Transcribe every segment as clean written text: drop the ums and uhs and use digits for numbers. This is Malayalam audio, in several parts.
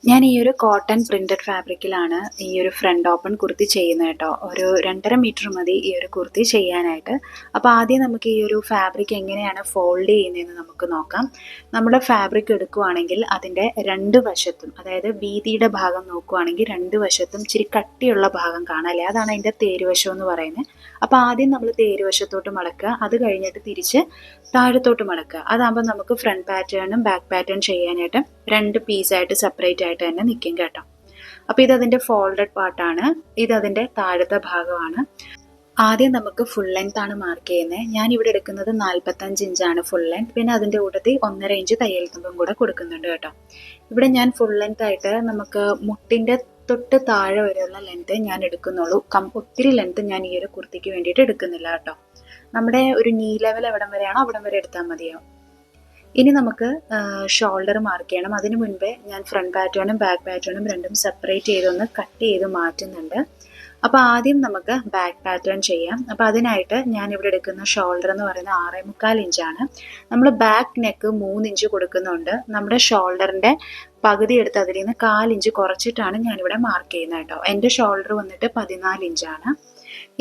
ഞാൻ ഈ ഒരു കോട്ടൺ പ്രിന്റഡ് ഫാബ്രിക്കിലാണ് ഈ ഒരു ഫ്രണ്ട് ഓപ്പൺ കുർത്തി ചെയ്യുന്നത് കേട്ടോ. ഒരു 2.5 മീറ്റർ മതി ഈ ഒരു കുർത്തി ചെയ്യാനായിട്ട്. അപ്പോൾ ആദ്യം നമുക്ക് ഈ ഒരു ഫാബ്രിക് എങ്ങനെയാണ് ഫോൾഡ് ചെയ്യുന്നതെന്ന് നമുക്ക് നോക്കാം. നമ്മുടെ ഫാബ്രിക് എടുക്കുവാണെങ്കിൽ അതിൻ്റെ രണ്ട് വശത്തും, അതായത് വീതിയുടെ ഭാഗം നോക്കുവാണെങ്കിൽ രണ്ട് വശത്തും ഇച്ചിരി കട്ടിയുള്ള ഭാഗം കാണാം അല്ലേ, അതാണ് അതിൻ്റെ തേരുവശം എന്ന് പറയുന്നത്. അപ്പോൾ ആദ്യം നമ്മൾ തേരുവശത്തോട്ട് മടക്കുക, അത് കഴിഞ്ഞിട്ട് തിരിച്ച് താഴത്തോട്ട് മടക്കുക. അതാകുമ്പോൾ നമുക്ക് ഫ്രണ്ട് പാറ്റേണും ബാക്ക് പാറ്റേൺ ചെയ്യാനായിട്ട് രണ്ട് പീസായിട്ട് സെപ്പറേറ്റ് ആയിട്ട് തന്നെ നിൽക്കും കേട്ടോ. അപ്പോൾ ഇതതിൻ്റെ ഫോൾഡഡ് പാർട്ടാണ്, ഇതതിൻ്റെ താഴത്തെ ഭാഗമാണ്. ആദ്യം നമുക്ക് ഫുൾ ലെങ്ത് ആണ് മാർക്ക് ചെയ്യുന്നത്. ഞാൻ ഇവിടെ എടുക്കുന്നത് 45 ഇഞ്ചാണ് ഫുൾ ലെങ്ത്. പിന്നെ അതിൻ്റെ കൂട്ടത്തിൽ 1.5 ഇഞ്ച് തയ്യൽ തുമ്പും കൂടെ കൊടുക്കുന്നുണ്ട് കേട്ടോ. ഇവിടെ ഞാൻ ഫുൾ ലെങ്ത് ആയിട്ട് നമുക്ക് മുട്ടിൻ്റെ തൊട്ട് താഴെ വരെയുള്ള ലെങ്ത് ഞാൻ എടുക്കുന്നുള്ളൂ. ഒത്തിരി ലെങ്ത് ഞാൻ ഈ ഒരു കുർത്തിക്ക് വേണ്ടിയിട്ട് എടുക്കുന്നില്ല കേട്ടോ. നമ്മുടെ ഒരു നീ ലെവൽ എവിടം വരെയാണോ അവിടം വരെ എടുത്താൽ മതിയാവും. ഇനി നമുക്ക് ഷോൾഡർ മാർക്ക് ചെയ്യണം. അതിന് മുൻപേ ഞാൻ ഫ്രണ്ട് പാറ്റേണും ബാക്ക് പാറ്റേണും രണ്ടും സെപ്പറേറ്റ് ചെയ്തൊന്ന് കട്ട് ചെയ്ത് മാറ്റുന്നുണ്ട്. അപ്പോൾ ആദ്യം നമുക്ക് ബാക്ക് പാറ്റേൺ ചെയ്യാം. അപ്പോൾ അതിനായിട്ട് ഞാൻ ഇവിടെ എടുക്കുന്ന ഷോൾഡർ എന്ന് പറയുന്നത് 6.25 ഇഞ്ചാണ്. നമ്മൾ ബാക്ക് നെക്ക് 3 ഇഞ്ച് കൊടുക്കുന്നുണ്ട്. നമ്മുടെ ഷോൾഡറിൻ്റെ പകുതി എടുത്ത് അതിൽ നിന്ന് 1/4 ഇഞ്ച് കുറച്ചിട്ടാണ് ഞാനിവിടെ മാർക്ക് ചെയ്യുന്നത് കേട്ടോ. എൻ്റെ ഷോൾഡർ വന്നിട്ട് 14 ഇഞ്ചാണ്.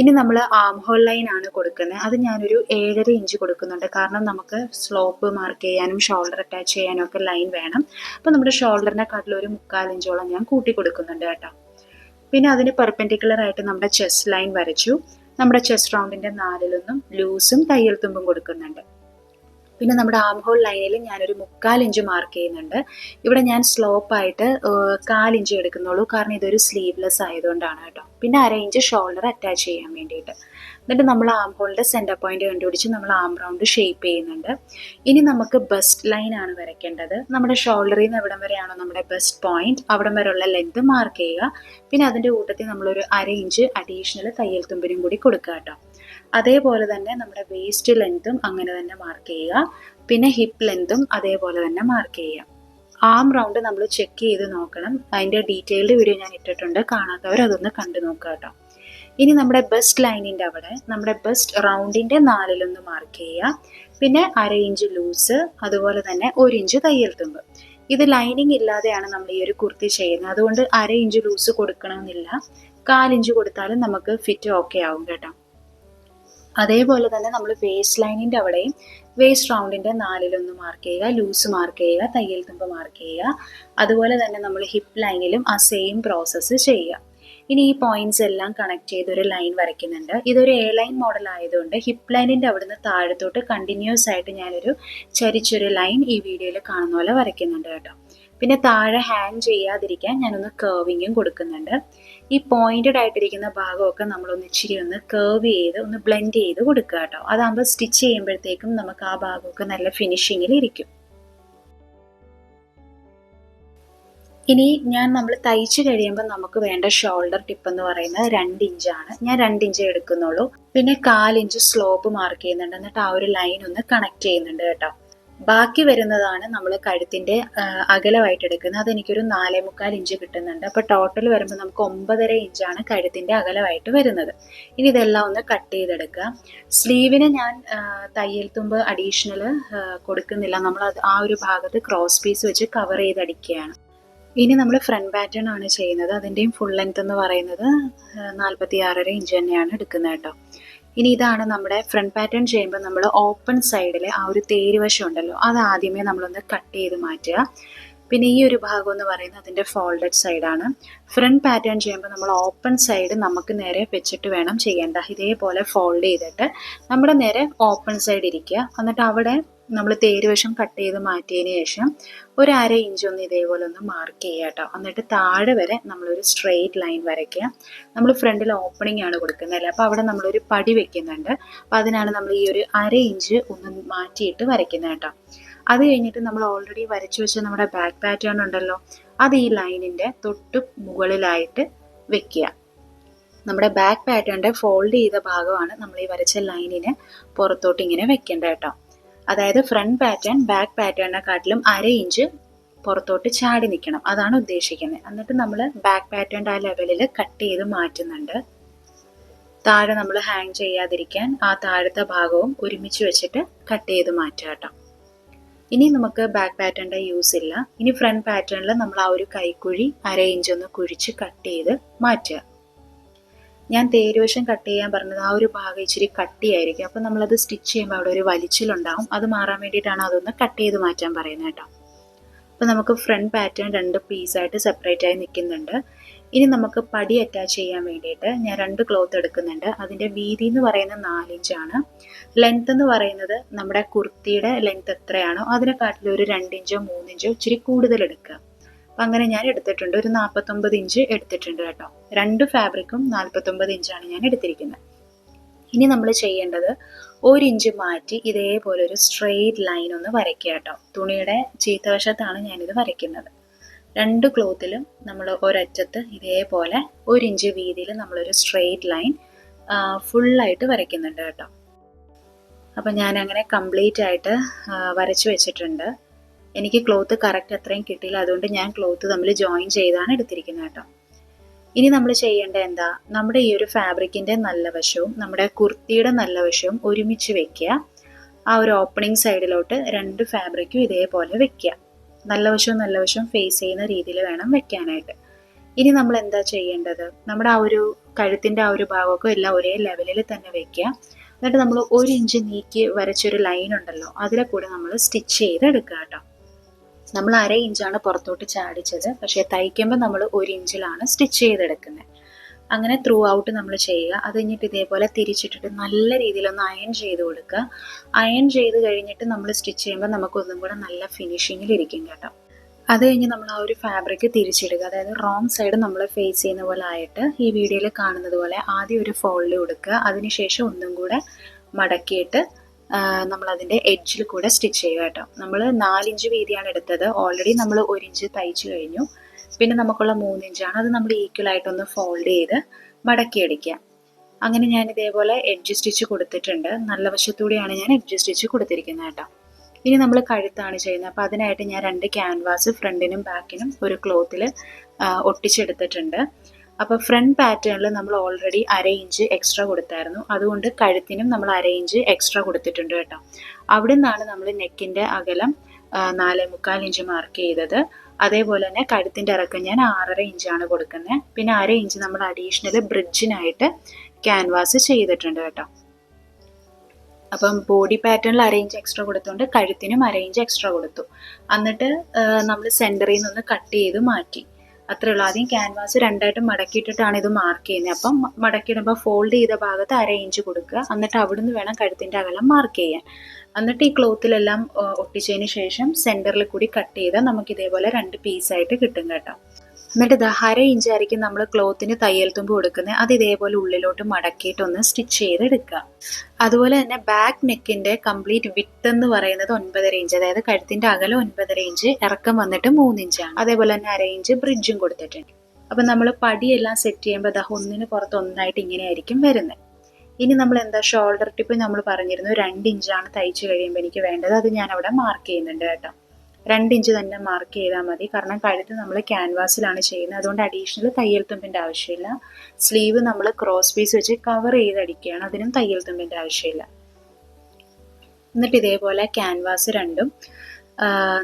ഇനി നമ്മൾ ആം ഹോൾ ലൈൻ ആണ് കൊടുക്കുന്നത്. അത് ഞാനൊരു 7.5 ഇഞ്ച് കൊടുക്കുന്നുണ്ട്. കാരണം നമുക്ക് സ്ലോപ്പ് മാർക്ക് ചെയ്യാനും ഷോൾഡർ അറ്റാച്ച് ചെയ്യാനും ഒക്കെ ലൈൻ വേണം. അപ്പോൾ നമ്മുടെ ഷോൾഡറിനെ കാട്ടിൽ ഒരു 3/4 ഇഞ്ചോളം ഞാൻ കൂട്ടി കൊടുക്കുന്നുണ്ട് കേട്ടോ. പിന്നെ അതിന് പെർപെൻഡിക്കുലർ ആയിട്ട് നമ്മുടെ ചെസ്റ്റ് ലൈൻ വരച്ചു. നമ്മുടെ ചെസ്റ്റ് റൗണ്ടിൻ്റെ 4/1 ലൂസും തയ്യൽ തുമ്പും കൊടുക്കുന്നുണ്ട്. പിന്നെ നമ്മുടെ ആം ഹോൾ ലൈനിൽ ഞാനൊരു 3/4 ഇഞ്ച് മാർക്ക് ചെയ്യുന്നുണ്ട്. ഇവിടെ ഞാൻ സ്ലോപ്പായിട്ട് 1/4 ഇഞ്ച് എടുക്കുന്നുള്ളൂ, കാരണം ഇതൊരു സ്ലീവ്ലെസ് ആയതുകൊണ്ടാണ് കേട്ടോ. പിന്നെ 1/2 ഇഞ്ച് ഷോൾഡർ അറ്റാച്ച് ചെയ്യാൻ വേണ്ടിയിട്ട്. എന്നിട്ട് നമ്മൾ ആം ഹോളിൻ്റെ സെൻറ്റർ പോയിന്റ് കണ്ടുപിടിച്ച് നമ്മൾ ആം റൗണ്ട് ഷേപ്പ് ചെയ്യുന്നുണ്ട്. ഇനി നമുക്ക് ബസ്റ്റ് ലൈൻ ആണ് വരയ്ക്കേണ്ടത്. നമ്മുടെ ഷോൾഡറിൽ നിന്ന് എവിടം വരെയാണോ നമ്മുടെ ബസ്റ്റ് പോയിന്റ് അവിടം വരെയുള്ള ലെങ്ത് മാർക്ക് ചെയ്യുക. പിന്നെ അതിൻ്റെ കൂട്ടത്തിൽ നമ്മളൊരു 1/2 ഇഞ്ച് അഡീഷണൽ തയ്യൽ തുമ്പിനും കൂടി കൊടുക്കുക കേട്ടോ. അതേപോലെ തന്നെ നമ്മുടെ വേസ്റ്റ് ലെങ്ത്തും അങ്ങനെ തന്നെ മാർക്ക് ചെയ്യുക. പിന്നെ ഹിപ്പ് ലെങ്ത്തും അതേപോലെ തന്നെ മാർക്ക് ചെയ്യുക. ആം റൗണ്ട് നമ്മൾ ചെക്ക് ചെയ്ത് നോക്കണം. അതിൻ്റെ ഡീറ്റെയിൽഡ് വീഡിയോ ഞാൻ ഇട്ടിട്ടുണ്ട്, കാണാത്തവർ അതൊന്ന് കണ്ടു നോക്കുക കേട്ടോ. ഇനി നമ്മുടെ ബസ്റ്റ് ലൈനിൻ്റെ അവിടെ നമ്മുടെ ബസ്റ്റ് റൗണ്ടിൻ്റെ 4/1 മാർക്ക് ചെയ്യുക. പിന്നെ 1/2 ഇഞ്ച് ലൂസ്, അതുപോലെ തന്നെ 1 ഇഞ്ച് തയ്യൽ തുമ്പ്. ഇത് ലൈനിങ് ഇല്ലാതെയാണ് നമ്മൾ ഈ ഒരു കുർത്തി ചെയ്യുന്നത്. അതുകൊണ്ട് 1/2 ഇഞ്ച് ലൂസ് കൊടുക്കണമെന്നില്ല, 1/4 ഇഞ്ച് കൊടുത്താലും നമുക്ക് ഫിറ്റ് ഓക്കെ ആവും കേട്ടോ. അതേപോലെ തന്നെ നമ്മൾ വേസ്റ്റ് ലൈനിൻ്റെ അവിടെയും വേസ്റ്റ് റൗണ്ടിൻ്റെ 4/1 മാർക്ക് ചെയ്യുക, ലൂസ് മാർക്ക് ചെയ്യുക, തയ്യൽ തുമ്പ് മാർക്ക് ചെയ്യുക. അതുപോലെ തന്നെ നമ്മൾ ഹിപ്പ് ലൈനിലും ആ സെയിം പ്രോസസ്സ് ചെയ്യുക. ഇനി ഈ പോയിന്റ്സ് എല്ലാം കണക്ട് ചെയ്ത് ഒരു ലൈൻ വരയ്ക്കുന്നുണ്ട്. ഇതൊരു എ ലൈൻ മോഡൽ ആയതുകൊണ്ട് ഹിപ്പ് ലൈനിൻ്റെ അവിടുന്ന് താഴത്തോട്ട് കണ്ടിന്യൂസ് ആയിട്ട് ഞാനൊരു ചരിച്ചൊരു ലൈൻ ഈ വീഡിയോയിൽ കാണുന്ന പോലെ വരയ്ക്കുന്നുണ്ട് കേട്ടോ. പിന്നെ താഴെ ഹാങ് ചെയ്യാതിരിക്കാൻ ഞാനൊന്ന് കർവിങ്ങും കൊടുക്കുന്നുണ്ട്. ഈ പോയിന്റഡ് ആയിട്ടിരിക്കുന്ന ഭാഗമൊക്കെ നമ്മളൊന്ന് ഇച്ചിരി ഒന്ന് കർവ് ചെയ്ത് ഒന്ന് ബ്ലെൻഡ് ചെയ്ത് കൊടുക്കുക കേട്ടോ. അതാകുമ്പോൾ സ്റ്റിച്ച് ചെയ്യുമ്പോഴത്തേക്കും നമുക്ക് ആ ഭാഗമൊക്കെ നല്ല ഫിനിഷിങ്ങിൽ ഇരിക്കും. ഇനി നമ്മൾ തയ്ച്ച് കഴിയുമ്പോൾ നമുക്ക് വേണ്ട ഷോൾഡർ ടിപ്പ് എന്ന് പറയുന്നത് 2 ഇഞ്ചാണ്. ഞാൻ 2 ഇഞ്ച് എടുക്കുന്നുള്ളൂ. പിന്നെ 1/4 ഇഞ്ച് സ്ലോപ്പ് മാർക്ക് ചെയ്യുന്നുണ്ട്. എന്നിട്ട് ആ ഒരു ലൈൻ ഒന്ന് കണക്ട് ചെയ്യുന്നുണ്ട് കേട്ടോ. ബാക്കി വരുന്നതാണ് നമ്മൾ കഴുത്തിൻ്റെ അകലമായിട്ട് എടുക്കുന്നത്. അതെനിക്കൊരു 4.25 ഇഞ്ച് കിട്ടുന്നുണ്ട്. അപ്പോൾ ടോട്ടൽ വരുമ്പോൾ നമുക്ക് 9.5 ഇഞ്ചാണ് കഴുത്തിൻ്റെ അകലമായിട്ട് വരുന്നത്. ഇനി ഇതെല്ലാം ഒന്ന് കട്ട് ചെയ്തെടുക്കുക. സ്ലീവിന് ഞാൻ തയ്യൽ തുമ്പ് അഡീഷണൽ കൊടുക്കുന്നില്ല. നമ്മൾ ആ ഒരു ഭാഗത്ത് ക്രോസ് പീസ് വെച്ച് കവർ ചെയ്തടിക്കുകയാണ്. ഇനി നമ്മൾ ഫ്രണ്ട് പാറ്റേൺ ആണ് ചെയ്യുന്നത്. അതിൻ്റെയും ഫുൾ ലെങ്ത് എന്ന് പറയുന്നത് 46.5 ഇഞ്ച് തന്നെയാണ് എടുക്കുന്നത് കേട്ടോ. ഇനി ഇതാണ് നമ്മുടെ ഫ്രണ്ട് പാറ്റേൺ ചെയ്യുമ്പോൾ നമ്മൾ ഓപ്പൺ സൈഡിലെ ആ ഒരു തേരുവശം ഉണ്ടല്ലോ, അത് ആദ്യമേ നമ്മളൊന്ന് കട്ട് ചെയ്ത് മാറ്റുക. പിന്നെ ഈ ഒരു ഭാഗം എന്ന് പറയുന്നത് അതിൻ്റെ ഫോൾഡഡ് സൈഡാണ്. ഫ്രണ്ട് പാറ്റേൺ ചെയ്യുമ്പോൾ നമ്മൾ ഓപ്പൺ സൈഡ് നമുക്ക് നേരെ വെച്ചിട്ട് വേണം ചെയ്യേണ്ട. ഇതേപോലെ ഫോൾഡ് ചെയ്തിട്ട് നമ്മുടെ നേരെ ഓപ്പൺ സൈഡ് ഇരിക്കുക. എന്നിട്ട് അവിടെ നമ്മൾ തേരുവശം കട്ട് ചെയ്ത് മാറ്റിയതിന് ശേഷം ഒരു 1/2 ഇഞ്ച് ഒന്ന് ഇതേപോലെ ഒന്ന് മാർക്ക് ചെയ്യുക കേട്ടോ. എന്നിട്ട് താഴെ വരെ നമ്മളൊരു സ്ട്രെയിറ്റ് ലൈൻ വരയ്ക്കുക. നമ്മൾ ഫ്രണ്ടിൽ ഓപ്പണിംഗ് ആണ് കൊടുക്കുന്നത് അല്ലേ, അപ്പോൾ അവിടെ നമ്മളൊരു പടി വെക്കുന്നുണ്ട്. അപ്പോൾ അതിനാണ് നമ്മൾ ഈ ഒരു 1/2 ഇഞ്ച് ഒന്ന് മാറ്റിയിട്ട് വരയ്ക്കുന്നത് കേട്ടോ. അത് കഴിഞ്ഞിട്ട് നമ്മൾ ഓൾറെഡി വരച്ചു വെച്ച നമ്മുടെ ബാക്ക് പാറ്റേൺ ഉണ്ടല്ലോ, അത് ഈ ലൈനിൻ്റെ തൊട്ട് മുകളിലായിട്ട് വെക്കുക. നമ്മുടെ ബാക്ക് പാറ്റേണിൻ്റെ ഫോൾഡ് ചെയ്ത ഭാഗമാണ് നമ്മൾ ഈ വരച്ച ലൈനിന് പുറത്തോട്ട് ഇങ്ങനെ വെക്കേണ്ടത് കേട്ടോ. അതായത് ഫ്രണ്ട് പാറ്റേൺ ബാക്ക് പാറ്റേണിനെക്കാട്ടിലും 1/2 ഇഞ്ച് പുറത്തോട്ട് ചാടി നിൽക്കണം, അതാണ് ഉദ്ദേശിക്കുന്നത്. എന്നിട്ട് നമ്മൾ ബാക്ക് പാറ്റേൺ ആ ലെവലിൽ കട്ട് ചെയ്ത് മാറ്റുന്നുണ്ട്. താഴെ നമ്മൾ ഹാങ് ചെയ്യാതിരിക്കാൻ ആ താഴത്തെ ഭാഗവും ഒരുമിച്ച് വെച്ചിട്ട് കട്ട് ചെയ്ത് മാറ്റുക കേട്ടോ. ഇനി നമുക്ക് ബാക്ക് പാറ്റേണിൻ്റെ യൂസ് ഇല്ല. ഇനി ഫ്രണ്ട് പാറ്റേണിൽ നമ്മൾ ആ ഒരു കൈക്കുഴി 1/2 ഇഞ്ച് ഒന്ന് കുഴിച്ച് കട്ട് ചെയ്ത് മാറ്റുക. ഞാൻ തേരുവശം കട്ട് ചെയ്യാൻ പറഞ്ഞത് ആ ഒരു ഭാഗം ഇച്ചിരി കട്ടിയായിരിക്കും. അപ്പോൾ നമ്മളത് സ്റ്റിച്ച് ചെയ്യുമ്പോൾ അവിടെ ഒരു വലിച്ചിലുണ്ടാവും. അത് മാറാൻ വേണ്ടിയിട്ടാണ് അതൊന്ന് കട്ട് ചെയ്ത് മാറ്റാൻ പറയുന്നത് കേട്ടോ. അപ്പോൾ നമുക്ക് ഫ്രണ്ട് പാറ്റേൺ 2 പീസായിട്ട് സെപ്പറേറ്റ് ആയി നിൽക്കുന്നുണ്ട്. ഇനി നമുക്ക് പടി അറ്റാച്ച് ചെയ്യാൻ വേണ്ടിയിട്ട് ഞാൻ 2 ക്ലോത്ത് എടുക്കുന്നുണ്ട്. അതിൻ്റെ വീതി എന്ന് പറയുന്നത് 4 ഇഞ്ചാണ്. ലെങ്ത് എന്ന് പറയുന്നത് നമ്മുടെ കുർത്തിയുടെ ലെങ്ത് എത്രയാണോ അതിനെക്കാട്ടിലും ഒരു 2 ഇഞ്ചോ 3 ഇഞ്ചോ ഇച്ചിരി കൂടുതൽ എടുക്കുക. അപ്പം അങ്ങനെ ഞാൻ എടുത്തിട്ടുണ്ട്. ഒരു 49 ഇഞ്ച് എടുത്തിട്ടുണ്ട് കേട്ടോ. 2 ഫാബ്രിക്കും 49 ഇഞ്ചാണ് ഞാൻ എടുത്തിരിക്കുന്നത്. ഇനി നമ്മൾ ചെയ്യേണ്ടത് 1 ഇഞ്ച് മാറ്റി ഇതേപോലെ ഒരു സ്ട്രെയിറ്റ് ലൈൻ ഒന്ന് വരയ്ക്കുക കേട്ടോ. തുണിയുടെ ചീത്തവശത്താണ് ഞാനിത് വരയ്ക്കുന്നത്. 2 ക്ലോത്തിലും നമ്മൾ ഒരറ്റത്ത് ഇതേപോലെ 1 ഇഞ്ച് വീതിയിൽ നമ്മളൊരു സ്ട്രെയിറ്റ് ലൈൻ ഫുള്ളായിട്ട് വരയ്ക്കുന്നുണ്ട് കേട്ടോ. അപ്പം ഞാനങ്ങനെ കംപ്ലീറ്റ് ആയിട്ട് വരച്ചു വെച്ചിട്ടുണ്ട്. എനിക്ക് ക്ലോത്ത് കറക്റ്റ് അത്രയും കിട്ടിയില്ല, അതുകൊണ്ട് ഞാൻ ക്ലോത്ത് തമ്മിൽ ജോയിൻ ചെയ്താണ് എടുത്തിരിക്കുന്നത് കേട്ടോ. ഇനി നമ്മൾ ചെയ്യേണ്ടത് എന്താ, നമ്മുടെ ഈ ഒരു ഫാബ്രിക്കിൻ്റെ നല്ല വശവും നമ്മുടെ കുർത്തിയുടെ നല്ല വശവും ഒരുമിച്ച് വെക്കുക. ആ ഒരു ഓപ്പണിംഗ് സൈഡിലോട്ട് 2 ഫാബ്രിക്കും ഇതേപോലെ വെക്കുക. നല്ല വശവും ഫേസ് ചെയ്യുന്ന രീതിയിൽ വേണം വെക്കാനായിട്ട്. ഇനി നമ്മൾ എന്താ ചെയ്യേണ്ടത്, നമ്മുടെ ആ ഒരു കഴുത്തിൻ്റെ ആ ഒരു ഭാഗമൊക്കെ എല്ലാം ഒരേ ലെവലിൽ തന്നെ വെക്കുക. എന്നിട്ട് നമ്മൾ 1 ഇഞ്ച് നീക്കി വരച്ചൊരു ലൈൻ ഉണ്ടല്ലോ, അതിലെ കൂടെ നമ്മൾ സ്റ്റിച്ച് ചെയ്ത് എടുക്കുക കേട്ടോ. നമ്മൾ 1/2 ഇഞ്ചാണ് പുറത്തോട്ട് ചാടിച്ചത്, പക്ഷേ തയ്ക്കുമ്പോൾ നമ്മൾ 1 ഇഞ്ചിലാണ് സ്റ്റിച്ച് ചെയ്തെടുക്കുന്നത്. അങ്ങനെ ത്രൂ ഔട്ട് നമ്മൾ ചെയ്യുക. അത് കഴിഞ്ഞിട്ട് ഇതേപോലെ തിരിച്ചിട്ടിട്ട് നല്ല രീതിയിലൊന്ന് അയൺ ചെയ്ത് കൊടുക്കുക. അയൺ ചെയ്ത് കഴിഞ്ഞിട്ട് നമ്മൾ സ്റ്റിച്ച് ചെയ്യുമ്പോൾ നമുക്കൊന്നും കൂടെ നല്ല ഫിനിഷിങ്ങിലിരിക്കും കേട്ടോ. അത് കഴിഞ്ഞ് നമ്മൾ ആ ഒരു ഫാബ്രിക് തിരിച്ചിടുക. അതായത് റോങ് സൈഡ് നമ്മൾ ഫേസ് ചെയ്യുന്ന പോലെ ആയിട്ട് ഈ വീഡിയോയിൽ കാണുന്നത് പോലെ ആദ്യം ഒരു ഫോൾഡ് കൊടുക്കുക. അതിനുശേഷം ഒന്നും കൂടെ മടക്കിയിട്ട് നമ്മളതിൻ്റെ എഡ്ജിൽ കൂടെ സ്റ്റിച്ച് ചെയ്യുക കേട്ടോ. നമ്മൾ 4 ഇഞ്ച് വീതിയാണ് എടുത്തത്. ഓൾറെഡി നമ്മൾ 1 ഇഞ്ച് തയ്ച്ചു കഴിഞ്ഞു. പിന്നെ നമുക്കുള്ള 3 ഇഞ്ചാണ്. അത് നമ്മൾ ഈക്വലായിട്ടൊന്ന് ഫോൾഡ് ചെയ്ത് മടക്കിയടിക്കുക. അങ്ങനെ ഞാൻ ഇതേപോലെ എഡ്ജ് സ്റ്റിച്ച് കൊടുത്തിട്ടുണ്ട്. നല്ല വശത്തൂടെയാണ് ഞാൻ എഡ്ജ് സ്റ്റിച്ച് കൊടുത്തിരിക്കുന്നത് കേട്ടോ. ഇനി നമ്മൾ കഴുത്താണ് ചെയ്യുന്നത്. അപ്പോൾ അതിനായിട്ട് ഞാൻ 2 ക്യാൻവാസ് ഫ്രണ്ടിനും ബാക്കിനും ഒരു ക്ലോത്തിൽ ഒട്ടിച്ചെടുത്തിട്ടുണ്ട്. അപ്പോൾ ഫ്രണ്ട് പാറ്റേണിൽ നമ്മൾ ഓൾറെഡി 1/2 ഇഞ്ച് എക്സ്ട്രാ കൊടുത്തായിരുന്നു. അതുകൊണ്ട് കഴുത്തിനും നമ്മൾ 1/2 ഇഞ്ച് എക്സ്ട്രാ കൊടുത്തിട്ടുണ്ട് കേട്ടോ. അവിടെ നിന്നാണ് നമ്മൾ നെക്കിൻ്റെ അകലം 4.25 ഇഞ്ച് മാർക്ക് ചെയ്തത്. അതേപോലെ തന്നെ കഴുത്തിൻ്റെ ഇറക്കം ഞാൻ 6.5 ഇഞ്ചാണ് കൊടുക്കുന്നത്. പിന്നെ 1/2 ഇഞ്ച് നമ്മൾ അഡീഷണൽ ബ്രിഡ്ജിനായിട്ട് ക്യാൻവാസ് ചെയ്തിട്ടുണ്ട് കേട്ടോ. അപ്പം ബോഡി പാറ്റേണിൽ 1/2 ഇഞ്ച് എക്സ്ട്രാ കൊടുത്തുകൊണ്ട് കഴുത്തിനും 1/2 ഇഞ്ച് എക്സ്ട്രാ കൊടുത്തു. എന്നിട്ട് നമ്മൾ സെൻറ്ററിൽ നിന്ന് കട്ട് ചെയ്ത് മാറ്റി. അത്രേ ഉള്ളൂ. ആദ്യം ക്യാൻവാസ് 2ആയിട്ട് മടക്കിയിട്ടിട്ടാണ് ഇത് മാർക്ക് ചെയ്യുന്നത്. അപ്പം മടക്കിയിടുമ്പോൾ ഫോൾഡ് ചെയ്ത ഭാഗത്ത് 1/2 ഇഞ്ച് കൊടുക്കുക. എന്നിട്ട് അവിടുന്ന് വേണം കഴുത്തിൻ്റെ അകലം മാർക്ക് ചെയ്യാൻ. എന്നിട്ട് ഈ ക്ലോത്തിലെല്ലാം ഒട്ടിച്ചതിന് ശേഷം സെൻറ്ററിൽ കൂടി കട്ട് ചെയ്താൽ നമുക്ക് ഇതേപോലെ 2 പീസായിട്ട് കിട്ടും കേട്ടോ. എന്നിട്ട് ഇത് 1/2 ഇഞ്ചായിരിക്കും നമ്മൾ ക്ലോത്തിന് തയ്യൽ തുമ്പ് കൊടുക്കുന്നത്. അത് ഇതേപോലെ ഉള്ളിലോട്ട് മടക്കിയിട്ടൊന്ന് സ്റ്റിച്ച് ചെയ്തെടുക്കുക. അതുപോലെ തന്നെ ബാക്ക് നെക്കിൻ്റെ കംപ്ലീറ്റ് വിത്ത് എന്ന് പറയുന്നത് 9.5 ഇഞ്ച്, അതായത് കഴുത്തിൻ്റെ അകലം 9.5 ഇഞ്ച്, ഇറക്കം വന്നിട്ട് 3 ഇഞ്ചാണ്. അതേപോലെ തന്നെ 1/2 ഇഞ്ച് ബ്രിഡ്ജും കൊടുത്തിട്ടുണ്ട്. അപ്പം നമ്മൾ പടിയെല്ലാം സെറ്റ് ചെയ്യുമ്പോൾ അത് ഒന്നിന് പുറത്ത് ഒന്നായിട്ട് ഇങ്ങനെയായിരിക്കും വരുന്നത്. ഇനി നമ്മൾ എന്താ, ഷോൾഡർ ടിപ്പ് നമ്മൾ പറഞ്ഞിരുന്നു 2 ഇഞ്ചാണ് തയ്ച്ച് കഴിയുമ്പോൾ എനിക്ക് വേണ്ടത്. അത് ഞാൻ അവിടെ മാർക്ക് ചെയ്യുന്നുണ്ട് കേട്ടോ. 2 ഇഞ്ച് തന്നെ മാർക്ക് ചെയ്താൽ മതി. കാരണം കഴുത്ത് നമ്മൾ ക്യാൻവാസിലാണ് ചെയ്യുന്നത്. അതുകൊണ്ട് അഡീഷണൽ തയ്യൽ തുമ്പിൻ്റെ ആവശ്യമില്ല. സ്ലീവ് നമ്മൾ ക്രോസ് പീസ് വെച്ച് കവർ ചെയ്തടിക്കുകയാണ്. അതിനും തയ്യൽ തുമ്പിൻ്റെ ആവശ്യമില്ല. എന്നിട്ട് ഇതേപോലെ ക്യാൻവാസ് 2ഉം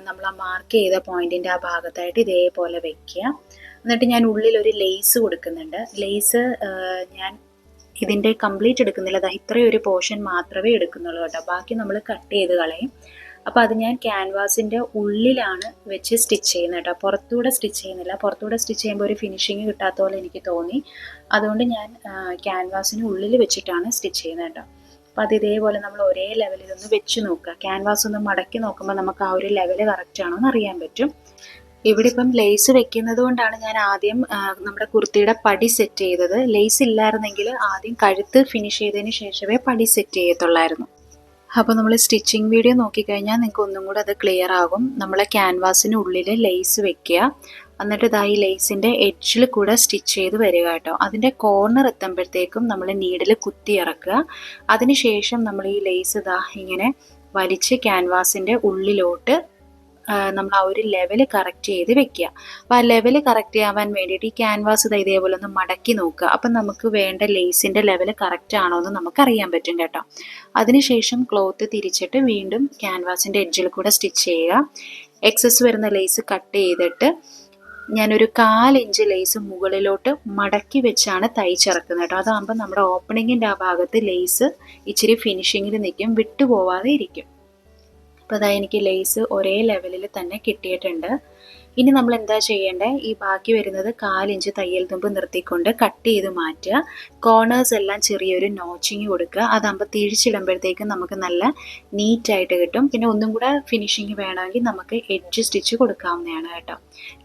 നമ്മൾ ആ മാർക്ക് ചെയ്ത പോയിന്റിൻ്റെ ആ ഭാഗത്തായിട്ട് ഇതേപോലെ വെക്കുക. എന്നിട്ട് ഞാൻ ഉള്ളിൽ ഒരു ലേസ് കൊടുക്കുന്നുണ്ട്. ലേസ് ഞാൻ ഇതിൻ്റെ കംപ്ലീറ്റ് എടുക്കുന്നില്ല. അത് ഇത്രയും ഒരു പോർഷൻ മാത്രമേ എടുക്കുന്നുള്ളൂ കേട്ടോ. ബാക്കി നമ്മൾ കട്ട് ചെയ്ത് കളയും. അപ്പോൾ അത് ഞാൻ ക്യാൻവാസിൻ്റെ ഉള്ളിലാണ് വെച്ച് സ്റ്റിച്ച് ചെയ്യുന്നത് കേട്ടോ. പുറത്തൂടെ സ്റ്റിച്ച് ചെയ്യുന്നില്ല. പുറത്തൂടെ സ്റ്റിച്ച് ചെയ്യുമ്പോൾ ഒരു ഫിനിഷിങ് കിട്ടാത്ത പോലെ എനിക്ക് തോന്നി. അതുകൊണ്ട് ഞാൻ ക്യാൻവാസിന് ഉള്ളിൽ വെച്ചിട്ടാണ് സ്റ്റിച്ച് ചെയ്യുന്നത് കേട്ടോ. അപ്പോൾ അത് ഇതേപോലെ നമ്മൾ ഒരേ ലെവലിൽ ഒന്ന് വെച്ച് നോക്കുക. ക്യാൻവാസ് ഒന്ന് മടക്കി നോക്കുമ്പോൾ നമുക്ക് ആ ഒരു ലെവൽ കറക്റ്റ് ആണോ എന്ന് അറിയാൻ പറ്റും. ഇവിടെ ഇപ്പം ലേസ് വെക്കുന്നത് കൊണ്ടാണ് ഞാൻ ആദ്യം നമ്മുടെ കുർത്തിയുടെ പടി സെറ്റ് ചെയ്തത്. ലേസ് ഇല്ലായിരുന്നെങ്കിൽ ആദ്യം കഴുത്ത് ഫിനിഷ് ചെയ്തതിന് ശേഷമേ പടി സെറ്റ് ചെയ്യത്തുള്ളായിരുന്നു. അപ്പോൾ നമ്മൾ സ്റ്റിച്ചിങ് വീഡിയോ നോക്കിക്കഴിഞ്ഞാൽ നിങ്ങൾക്ക് ഒന്നും കൂടെ അത് ക്ലിയർ ആകും. നമ്മളെ ക്യാൻവാസിന് ഉള്ളിൽ ലേസ് വെക്കുക. എന്നിട്ട് ഇതാ ഈ ലേസിൻ്റെ എഡ്ജിൽ കൂടെ സ്റ്റിച്ച് ചെയ്ത് വരിക കേട്ടോ. അതിൻ്റെ കോർണർ എത്തുമ്പോഴത്തേക്കും നമ്മൾ നീഡിൽ കുത്തി ഇറക്കുക. അതിനുശേഷം നമ്മൾ ഈ ലേസ് ഇതാ ഇങ്ങനെ വലിച്ച് ക്യാൻവാസിൻ്റെ ഉള്ളിലോട്ട് നമ്മൾ ആ ഒരു ലെവൽ കറക്റ്റ് ചെയ്ത് വെക്കുക. അപ്പോൾ ആ ലെവൽ കറക്റ്റ് ആവാൻ വേണ്ടിയിട്ട് ഈ ക്യാൻവാസ് ഇതേപോലെ ഒന്ന് മടക്കി നോക്കുക. അപ്പം നമുക്ക് വേണ്ട ലേസിൻ്റെ ലെവൽ കറക്റ്റ് ആണോ എന്ന് നമുക്കറിയാൻ പറ്റും കേട്ടോ. അതിനുശേഷം ക്ലോത്ത് തിരിച്ചിട്ട് വീണ്ടും ക്യാൻവാസിൻ്റെ എഡ്ജിൽ കൂടെ സ്റ്റിച്ച് ചെയ്യുക. എക്സസ് വരുന്ന ലേസ് കട്ട് ചെയ്തിട്ട് ഞാനൊരു 1/4 ഇഞ്ച് ലേസ് മുകളിലോട്ട് മടക്കി വെച്ചാണ് തയ്ച്ചിറക്കുന്നത് കേട്ടോ. അതാകുമ്പോൾ നമ്മുടെ ഓപ്പണിങ്ങിൻ്റെ ആ ഭാഗത്ത് ലേസ് ഇച്ചിരി ഫിനിഷിങ്ങിൽ നിൽക്കും, വിട്ടുപോവാതെ ഇരിക്കും. അപ്പോൾ അതായത് എനിക്ക് ലേസ് ഒരേ ലെവലിൽ തന്നെ കിട്ടിയിട്ടുണ്ട്. ഇനി നമ്മൾ എന്താ ചെയ്യേണ്ടത്, ഈ ബാക്കി വരുന്നത് 1/4 ഇഞ്ച് തയ്യൽ തുമ്പ് നിർത്തിക്കൊണ്ട് കട്ട് ചെയ്ത് മാറ്റുക. കോർണേഴ്സ് എല്ലാം ചെറിയൊരു നോച്ചിങ് കൊടുക്കുക. അതാകുമ്പോൾ തിരിച്ചിടുമ്പോഴത്തേക്കും നമുക്ക് നല്ല നീറ്റായിട്ട് കിട്ടും. പിന്നെ ഒന്നും കൂടെ ഫിനിഷിങ് വേണമെങ്കിൽ നമുക്ക് എഡ്ജ് സ്റ്റിച്ച് കൊടുക്കാവുന്നതാണ് കേട്ടോ.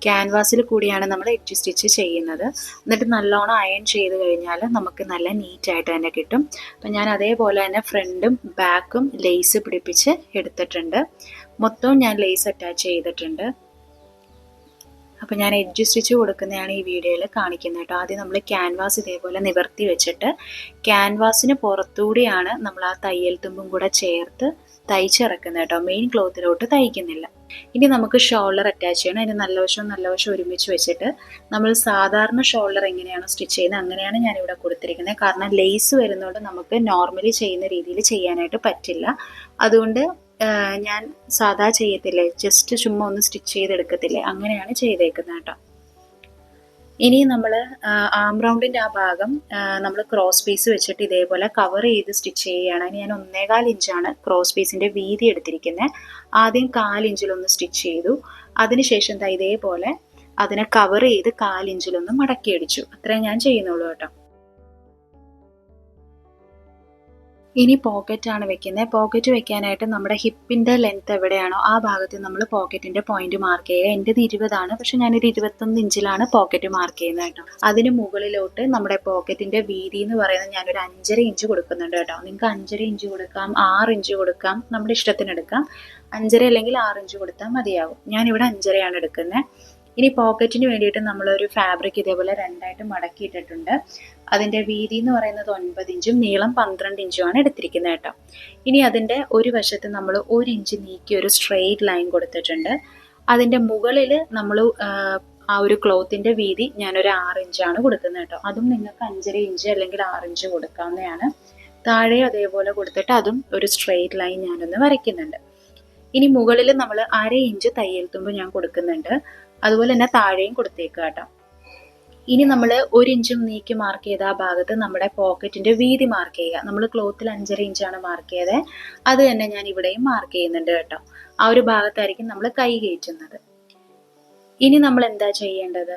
ക്യാൻവാസിൽ കൂടിയാണ് നമ്മൾ എഡ്ജ് സ്റ്റിച്ച് ചെയ്യുന്നത്. എന്നിട്ട് നല്ലോണം അയൺ ചെയ്ത് കഴിഞ്ഞാൽ നമുക്ക് നല്ല നീറ്റായിട്ട് തന്നെ കിട്ടും. അപ്പം ഞാൻ അതേപോലെ തന്നെ ഫ്രണ്ടും ബാക്കും ലേസ് പിടിപ്പിച്ച് എടുത്തിട്ടുണ്ട്. മൊത്തവും ഞാൻ ലേസ് അറ്റാച്ച് ചെയ്തിട്ടുണ്ട്. അപ്പോൾ ഞാൻ എഡ്ജ് സ്റ്റിച്ച് കൊടുക്കുന്നതാണ് ഈ വീഡിയോയിൽ കാണിക്കുന്നത് കേട്ടോ. ആദ്യം നമ്മൾ ക്യാൻവാസ് ഇതേപോലെ നിവർത്തി വെച്ചിട്ട് ക്യാൻവാസിന് പുറത്തുകൂടിയാണ് നമ്മൾ ആ തയ്യൽ തുമ്പും കൂടെ ചേർത്ത് തയ്ച്ചിറക്കുന്നത് കേട്ടോ. മെയിൻ ക്ലോത്തിലോട്ട് തയ്ക്കുന്നില്ല. ഇനി നമുക്ക് ഷോൾഡർ അറ്റാച്ച് ചെയ്യണം. അതിന് നല്ല വശം ഒരുമിച്ച് വെച്ചിട്ട് നമ്മൾ സാധാരണ ഷോൾഡർ എങ്ങനെയാണോ സ്റ്റിച്ച് ചെയ്യുന്നത് അങ്ങനെയാണ് ഞാനിവിടെ കൊടുത്തിരിക്കുന്നത്. കാരണം ലേസ് വരുന്നതുകൊണ്ട് നമുക്ക് നോർമലി ചെയ്യുന്ന രീതിയിൽ ചെയ്യാനായിട്ട് പറ്റില്ല. അതുകൊണ്ട് ഞാൻ സാധാ ചെയ്യത്തില്ലേ, ജസ്റ്റ് ചുമ്മാ ഒന്ന് സ്റ്റിച്ച് ചെയ്തെടുക്കത്തില്ലേ, അങ്ങനെയാണ് ചെയ്തേക്കുന്നത് കേട്ടോ. ഇനി നമ്മൾ ആം റൗണ്ടിൻ്റെ ആ ഭാഗം നമ്മൾ ക്രോസ് പീസ് വെച്ചിട്ട് ഇതേപോലെ കവർ ചെയ്ത് സ്റ്റിച്ച് ചെയ്യുകയാണ്. ഞാൻ 1.25 ഇഞ്ചാണ് ക്രോസ് പീസിൻ്റെ വീതി എടുത്തിരിക്കുന്നത്. ആദ്യം 1/4 ഇഞ്ചിലൊന്ന് സ്റ്റിച്ച് ചെയ്തു. അതിനുശേഷം ഇതേപോലെ അതിനെ കവർ ചെയ്ത് 1/4 ഇഞ്ചിലൊന്ന് മടക്കി അടിച്ചു. അത്രേ ഞാൻ ചെയ്യുന്നുള്ളൂ കേട്ടോ. ഇനി പോക്കറ്റാണ് വെക്കുന്നത്. പോക്കറ്റ് വെക്കാനായിട്ട് നമ്മുടെ ഹിപ്പിൻ്റെ ലെങ്ത് എവിടെയാണോ ആ ഭാഗത്ത് നമ്മൾ പോക്കറ്റിൻ്റെ പോയിന്റ് മാർക്ക് ചെയ്യുക. എൻ്റെത് 20 പക്ഷെ ഞാനൊരു 21 ഇഞ്ചിലാണ് പോക്കറ്റ് മാർക്ക് ചെയ്യുന്നത് കേട്ടോ. അതിന് മുകളിലോട്ട് നമ്മുടെ പോക്കറ്റിൻ്റെ വീതി എന്ന് പറയുന്നത് ഞാനൊരു 5.5 ഇഞ്ച് കൊടുക്കുന്നുണ്ട് കേട്ടോ. നിങ്ങൾക്ക് 5.5 ഇഞ്ച് കൊടുക്കാം, 6 ഇഞ്ച് കൊടുക്കാം, നമ്മുടെ ഇഷ്ടത്തിന് എടുക്കാം. 5.5 അല്ലെങ്കിൽ 6 ഇഞ്ച് കൊടുത്താൽ മതിയാകും. ഞാനിവിടെ 5.5 എടുക്കുന്നത്. ഇനി പോക്കറ്റിന് വേണ്ടിയിട്ട് നമ്മളൊരു ഫാബ്രിക് ഇതേപോലെ രണ്ടായിട്ട് മടക്കിയിട്ടിട്ടുണ്ട്. അതിൻ്റെ വീതി എന്ന് പറയുന്നത് 9 ഇഞ്ചും നീളം 12 ഇഞ്ചുമാണ് എടുത്തിരിക്കുന്നത് കേട്ടോ. ഇനി അതിൻ്റെ ഒരു വശത്ത് നമ്മൾ 1 ഇഞ്ച് നീക്കി ഒരു സ്ട്രെയിറ്റ് ലൈൻ കൊടുത്തിട്ടുണ്ട്. അതിൻ്റെ മുകളിൽ നമ്മൾ ആ ഒരു ക്ലോത്തിൻ്റെ വീതി ഞാനൊരു 6 ഇഞ്ചാണ് കൊടുക്കുന്നത് കേട്ടോ. അതും നിങ്ങൾക്ക് 5.5 ഇഞ്ച് അല്ലെങ്കിൽ 6 ഇഞ്ച് കൊടുക്കാവുന്നതാണ്. താഴെ അതേപോലെ കൊടുത്തിട്ട് അതും ഒരു സ്ട്രെയിറ്റ് ലൈൻ ഞാനൊന്ന് വരയ്ക്കുന്നുണ്ട്. ഇനി മുകളിൽ നമ്മൾ 1/2 ഇഞ്ച് തയ്യൽ തുമ്പ് ഞാൻ കൊടുക്കുന്നുണ്ട്. അതുപോലെ തന്നെ താഴെയും കൊടുത്തേക്കുക കേട്ടോ. ഇനി നമ്മൾ 1 ഇഞ്ചും നീക്കി മാർക്ക് ചെയ്ത ആ ഭാഗത്ത് നമ്മുടെ പോക്കറ്റിൻ്റെ വീതി മാർക്ക് ചെയ്യുക. നമ്മൾ ക്ലോത്തിൽ 5.5 ഇഞ്ചാണ് മാർക്ക് ചെയ്തത്. അത് തന്നെ ഞാൻ ഇവിടെയും മാർക്ക് ചെയ്യുന്നുണ്ട് കേട്ടോ. ആ ഒരു ഭാഗത്തായിരിക്കും നമ്മൾ കൈ കയറ്റുന്നത്. ഇനി നമ്മൾ എന്താ ചെയ്യേണ്ടത്,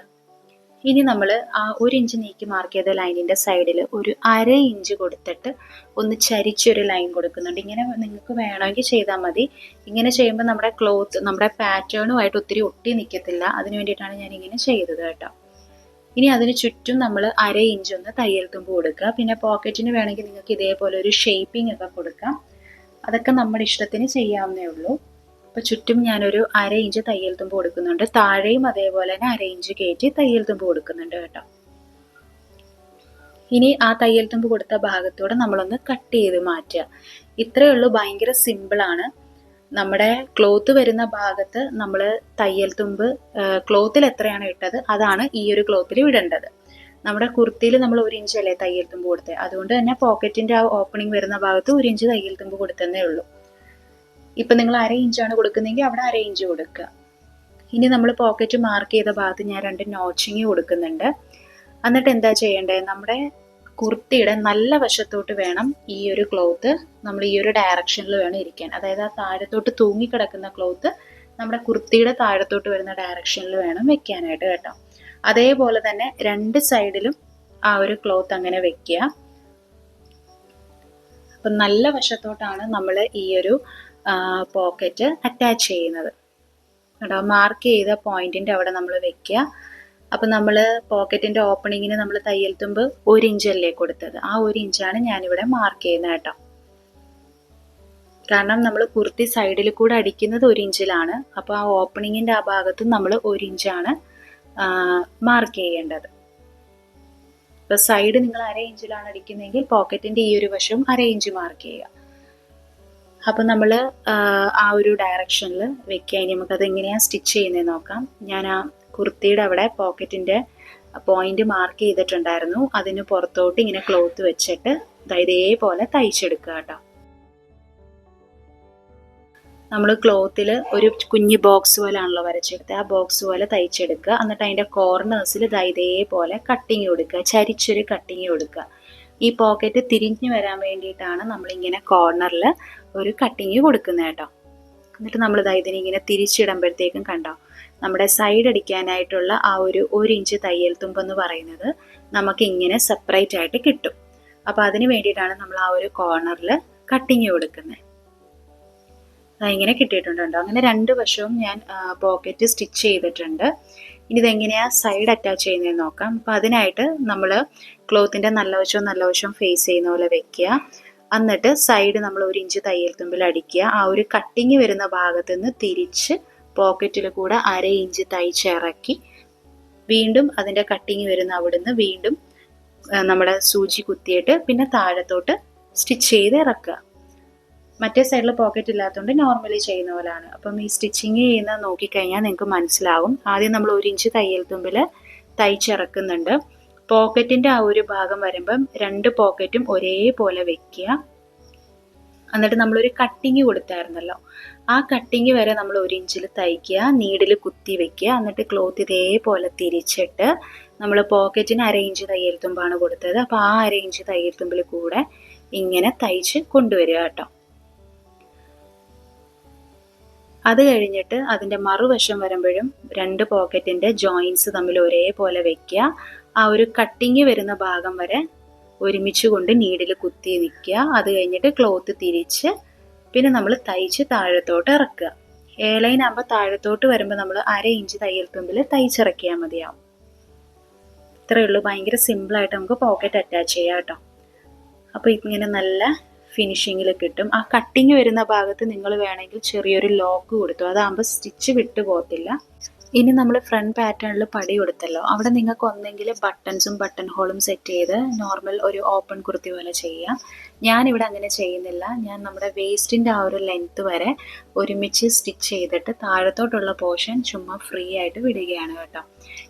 ഇനി നമ്മൾ ആ 1 ഇഞ്ച് നീക്കി മാർക്ക് ചെയ്ത ലൈനിൻ്റെ സൈഡിൽ ഒരു 1/2 ഇഞ്ച് കൊടുത്തിട്ട് ഒന്ന് ചരിച്ചൊരു ലൈൻ കൊടുക്കുന്നുണ്ട്. ഇങ്ങനെ നിങ്ങൾക്ക് വേണമെങ്കിൽ ചെയ്താൽ മതി. ഇങ്ങനെ ചെയ്യുമ്പോൾ നമ്മുടെ ക്ലോത്ത് നമ്മുടെ പാറ്റേണുമായിട്ട് ഒത്തിരി ഒട്ടി നിൽക്കത്തില്ല. അതിന് വേണ്ടിയിട്ടാണ് ഞാൻ ഇങ്ങനെ ചെയ്തത് കേട്ടോ. ഇനി അതിന് ചുറ്റും നമ്മൾ 1/2 ഇഞ്ച് ഒന്ന് തയ്യൽ തുമ്പ് കൊടുക്കുക. പിന്നെ പോക്കറ്റിന് വേണമെങ്കിൽ നിങ്ങൾക്ക് ഇതേപോലെ ഒരു ഷേപ്പിംഗ് ഒക്കെ കൊടുക്കാം. അതൊക്കെ നമ്മുടെ ഇഷ്ടത്തിന് ചെയ്യാവുന്നേ ഉള്ളൂ. അപ്പോൾ ചുറ്റും ഞാനൊരു 1/2 ഇഞ്ച് തയ്യൽ തുമ്പ് കൊടുക്കുന്നുണ്ട്. താഴെയും അതേപോലെ തന്നെ 1/2 ഇഞ്ച് കയറ്റി തയ്യൽ തുമ്പ് കൊടുക്കുന്നുണ്ട് കേട്ടോ. ഇനി ആ തയ്യൽ തുമ്പ് കൊടുത്ത ഭാഗത്തൂടെ നമ്മളൊന്ന് കട്ട് ചെയ്ത് മാറ്റുക. ഇത്രയേ ഉള്ളൂ. ഭയങ്കര സിമ്പിളാണ്. നമ്മുടെ ക്ലോത്ത് വരുന്ന ഭാഗത്ത് നമ്മൾ തയ്യൽ തുമ്പ് ക്ലോത്തിൽ എത്രയാണ് ഇട്ടത് അതാണ് ഈ ഒരു ക്ലോത്തിൽ ഇടേണ്ടത്. നമ്മുടെ കുർത്തിയിൽ നമ്മൾ 1 ഇഞ്ചല്ലേ തയ്യൽ തുമ്പ് കൊടുത്തത്. അതുകൊണ്ട് തന്നെ പോക്കറ്റിൻ്റെ ആ ഓപ്പണിംഗ് വരുന്ന ഭാഗത്ത് 1 ഇഞ്ച് തയ്യൽ തുമ്പ് കൊടുത്തതേ ഉള്ളൂ. ഇപ്പം നിങ്ങൾ 1/2 ഇഞ്ചാണ് കൊടുക്കുന്നതെങ്കിൽ അവിടെ 1/2 ഇഞ്ച് കൊടുക്കുക. ഇനി നമ്മൾ പോക്കറ്റ് മാർക്ക് ചെയ്ത ഭാഗത്ത് ഞാൻ 2 നോച്ചിങ് കൊടുക്കുന്നുണ്ട്. എന്നിട്ട് എന്താ ചെയ്യേണ്ടത്, നമ്മുടെ കുർത്തിയുടെ നല്ല വശത്തോട്ട് വേണം ഈ ഒരു ക്ലോത്ത് നമ്മൾ ഈ ഒരു ഡയറക്ഷനിൽ വേണം ഇരിക്കാൻ. അതായത് ആ താഴത്തോട്ട് തൂങ്ങിക്കിടക്കുന്ന ക്ലോത്ത് നമ്മുടെ കുർത്തിയുടെ താഴത്തോട്ട് വരുന്ന ഡയറക്ഷനിൽ വേണം വെക്കാനായിട്ട് കേട്ടോ. അതേപോലെ തന്നെ 2 സൈഡിലും ആ ഒരു ക്ലോത്ത് അങ്ങനെ വെക്കുക. അപ്പം നല്ല വശത്തോട്ടാണ് നമ്മൾ ഈ ഒരു പോക്കറ്റ് അറ്റാച്ച് ചെയ്യുന്നത് കേട്ടോ. മാർക്ക് ചെയ്ത പോയിന്റിൻ്റെ അവിടെ നമ്മൾ വെക്കുക. അപ്പം നമ്മൾ പോക്കറ്റിൻ്റെ ഓപ്പണിങ്ങിന് നമ്മൾ തയ്യൽ തുമ്പ് 1 ഇഞ്ചല്ലേ കൊടുത്തത്, ആ 1 ഇഞ്ചാണ് ഞാനിവിടെ മാർക്ക് ചെയ്യുന്നത് കേട്ടോ. കാരണം നമ്മൾ കുർത്തി സൈഡിൽ കൂടെ അടിക്കുന്നത് 1 ഇഞ്ചിലാണ്. അപ്പോൾ ആ ഓപ്പണിങ്ങിൻ്റെ ആ ഭാഗത്ത് നമ്മൾ 1 ഇഞ്ചാണ് മാർക്ക് ചെയ്യേണ്ടത്. ഇപ്പോൾ സൈഡ് നിങ്ങൾ 1/2 ഇഞ്ചിലാണ് അടിക്കുന്നതെങ്കിൽ പോക്കറ്റിൻ്റെ ഈ ഒരു വശവും 1/2 ഇഞ്ച് മാർക്ക് ചെയ്യുക. അപ്പോൾ നമ്മൾ ആ ഒരു ഡയറക്ഷനിൽ വെക്കുക. ഇനി നമുക്കത് എങ്ങനെയാണ് സ്റ്റിച്ച് ചെയ്യുന്നത് നോക്കാം. ഞാൻ ആ കുർത്തിയുടെ അവിടെ പോക്കറ്റിൻ്റെ പോയിന്റ് മാർക്ക് ചെയ്തിട്ടുണ്ടായിരുന്നു. അതിന് പുറത്തോട്ട് ഇങ്ങനെ ക്ലോത്ത് വെച്ചിട്ട് ഇതേപോലെ തയ്ച്ചെടുക്കുക കേട്ടോ. നമ്മൾ ക്ലോത്തിൽ ഒരു കുഞ്ഞ് ബോക്സ് പോലെയാണല്ലോ വരച്ചെടുത്ത്, ആ ബോക്സ് പോലെ തയ്ച്ചെടുക്കുക. എന്നിട്ട് അതിൻ്റെ കോർണേഴ്സിൽ ഇതേപോലെ കട്ടിങ് കൊടുക്കുക, ചരിച്ചൊരു കട്ടിങ് കൊടുക്കുക. ഈ പോക്കറ്റ് തിരിഞ്ഞു വരാൻ വേണ്ടിയിട്ടാണ് നമ്മളിങ്ങനെ കോർണറിൽ ഒരു കട്ടിങ് കൊടുക്കുന്നത് കേട്ടോ. എന്നിട്ട് നമ്മൾ ഇതിനിങ്ങനെ തിരിച്ചിടുമ്പോഴത്തേക്കും കണ്ടോ, നമ്മുടെ സൈഡ് അടിക്കാനായിട്ടുള്ള ആ ഒരു 1 ഇഞ്ച് തയ്യൽ തുമ്പെന്ന് പറയുന്നത് നമുക്കിങ്ങനെ സെപ്പറേറ്റ് ആയിട്ട് കിട്ടും. അപ്പോൾ അതിന് വേണ്ടിയിട്ടാണ് നമ്മൾ ആ ഒരു കോർണറിൽ കട്ടിങ് കൊടുക്കുന്നത്. ഇങ്ങനെ കിട്ടിയിട്ടുണ്ടോ. അങ്ങനെ 2 വശവും ഞാൻ പോക്കറ്റ് സ്റ്റിച്ച് ചെയ്തിട്ടുണ്ട്. ഇനി ഇതെങ്ങനെയാണ് സൈഡ് അറ്റാച്ച് ചെയ്യുന്നതെന്ന് നോക്കാം. അപ്പോൾ അതിനായിട്ട് നമ്മൾ ക്ലോത്തിൻ്റെ നല്ല വശവും ഫേസ് ചെയ്യുന്ന പോലെ വെക്കുക. എന്നിട്ട് സൈഡ് നമ്മൾ 1 ഇഞ്ച് തയ്യൽ തുമ്പിൽ അടിക്കുക. ആ ഒരു കട്ടിങ് വരുന്ന ഭാഗത്ത് നിന്ന് തിരിച്ച് പോക്കറ്റിൽ കൂടെ 1/2 ഇഞ്ച് തയ്ച്ചിറക്കി വീണ്ടും അതിൻ്റെ കട്ടിങ് വരുന്ന അവിടുന്ന് വീണ്ടും നമ്മുടെ സൂചി കുത്തിയിട്ട് പിന്നെ താഴത്തോട്ട് സ്റ്റിച്ച് ചെയ്ത് ഇറക്കുക. മറ്റേ സൈഡിൽ പോക്കറ്റ് ഇല്ലാത്തതുകൊണ്ട് നോർമലി ചെയ്യുന്ന പോലെയാണ്. അപ്പം ഈ സ്റ്റിച്ചിങ് ചെയ്യുന്നത് നോക്കിക്കഴിഞ്ഞാൽ നിങ്ങൾക്ക് മനസ്സിലാവും. ആദ്യം നമ്മൾ 1 ഇഞ്ച് തയ്യൽ തുമ്പിൽ തയ്ച്ചിറക്കുന്നുണ്ട്. പോക്കറ്റിൻ്റെ ആ ഒരു ഭാഗം വരുമ്പം 2 പോക്കറ്റും ഒരേപോലെ വെക്കുക. എന്നിട്ട് നമ്മളൊരു കട്ടിങ് കൊടുത്തായിരുന്നല്ലോ, ആ കട്ടിങ് വരെ നമ്മൾ 1 ഇഞ്ചിൽ തയ്ക്കുക, നീഡിൽ കുത്തി വെക്കുക. എന്നിട്ട് ക്ലോത്ത് ഇതേപോലെ തിരിച്ചിട്ട് നമ്മൾ പോക്കറ്റിന് 1/2 ഇഞ്ച് തയ്യൽ തുമ്പാണ് കൊടുത്തത്. അപ്പോൾ ആ 1/2 ഇഞ്ച് തയ്യൽ തുമ്പിൽ കൂടെ ഇങ്ങനെ തയ്ച്ച് കൊണ്ടുവരിക കേട്ടോ. അത് കഴിഞ്ഞിട്ട് അതിൻ്റെ മറുവശം വരുമ്പോഴും 2 പോക്കറ്റിൻ്റെ ജോയിൻസ് തമ്മിൽ ഒരേപോലെ വെക്കുക. ആ ഒരു കട്ടിങ് വരുന്ന ഭാഗം വരെ ഒരുമിച്ച് കൊണ്ട് നീഡിൽ കുത്തി നിൽക്കുക. അത് കഴിഞ്ഞിട്ട് ക്ലോത്ത് തിരിച്ച് പിന്നെ നമ്മൾ തയ്ച്ച് താഴത്തോട്ട് ഇറക്കുക. ലൈൻ ആകുമ്പോൾ താഴത്തോട്ട് വരുമ്പോൾ നമ്മൾ 1/2 ഇഞ്ച് തയ്യൽ തുമ്പിൽ തയ്ച്ചിറക്കിയാൽ മതിയാവും. ഇത്രയേ ഉള്ളൂ. ഭയങ്കര സിമ്പിളായിട്ട് നമുക്ക് പോക്കറ്റ് അറ്റാച്ച് ചെയ്യാം കേട്ടോ. അപ്പോൾ ഇങ്ങനെ നല്ല ഫിനിഷിങ്ങിൽ കിട്ടും. ആ കട്ടിങ് വരുന്ന ഭാഗത്ത് നിങ്ങൾ വേണമെങ്കിൽ ചെറിയൊരു ലോക്ക് കൊടുത്തു, അതാകുമ്പോൾ സ്റ്റിച്ച് വിട്ടു പോകത്തില്ല. ഇനി നമ്മൾ ഫ്രണ്ട് പാറ്റേണിൽ പടി കൊടുത്തല്ലോ, അവിടെ നിങ്ങൾക്ക് ഒന്നെങ്കിൽ ബട്ടൺസും ബട്ടൺ ഹോളും സെറ്റ് ചെയ്ത് നോർമൽ ഒരു ഓപ്പൺ കുർത്തി പോലെ ചെയ്യാം. ഞാനിവിടെ അങ്ങനെ ചെയ്യുന്നില്ല. ഞാൻ നമ്മുടെ വേസ്റ്റിൻ്റെ ആ ഒരു ലെങ്ത്ത് വരെ ഒരുമിച്ച് സ്റ്റിച്ച് ചെയ്തിട്ട് താഴത്തോട്ടുള്ള പോർഷൻ ചുമ്മാ ഫ്രീ ആയിട്ട് വിടുകയാണ് കേട്ടോ.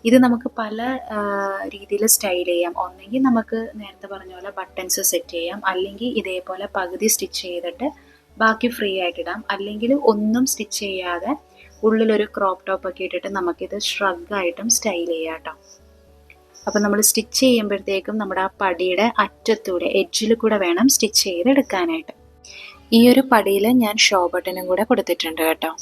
ഇത് നമുക്ക് പല രീതിയിൽ സ്റ്റൈൽ ചെയ്യാം. ഒന്നെങ്കിൽ നമുക്ക് നേരത്തെ പറഞ്ഞ പോലെ ബട്ടൺസ് സെറ്റ് ചെയ്യാം, അല്ലെങ്കിൽ ഇതേപോലെ പകുതി സ്റ്റിച്ച് ചെയ്തിട്ട് ബാക്കി ഫ്രീ ആയിട്ടിടാം, അല്ലെങ്കിൽ ഒന്നും സ്റ്റിച്ച് ചെയ്യാതെ ഉള്ളിലൊരു ക്രോപ്പ് ടോപ്പ് ഒക്കെ ഇട്ടിട്ട് നമുക്കിത് ഷ്രഗായിട്ടും സ്റ്റൈൽ ചെയ്യാം കേട്ടോ. അപ്പം നമ്മൾ സ്റ്റിച്ച് ചെയ്യുമ്പോഴത്തേക്കും നമ്മുടെ ആ പടിയുടെ അറ്റത്തൂടെ എഡ്ജിൽ കൂടെ വേണം സ്റ്റിച്ച് ചെയ്തെടുക്കാനായിട്ട്. ഈ ഒരു പടിയിൽ ഞാൻ ഷോ ബട്ടണും കൂടെ കൊടുത്തിട്ടുണ്ട് കേട്ടോ.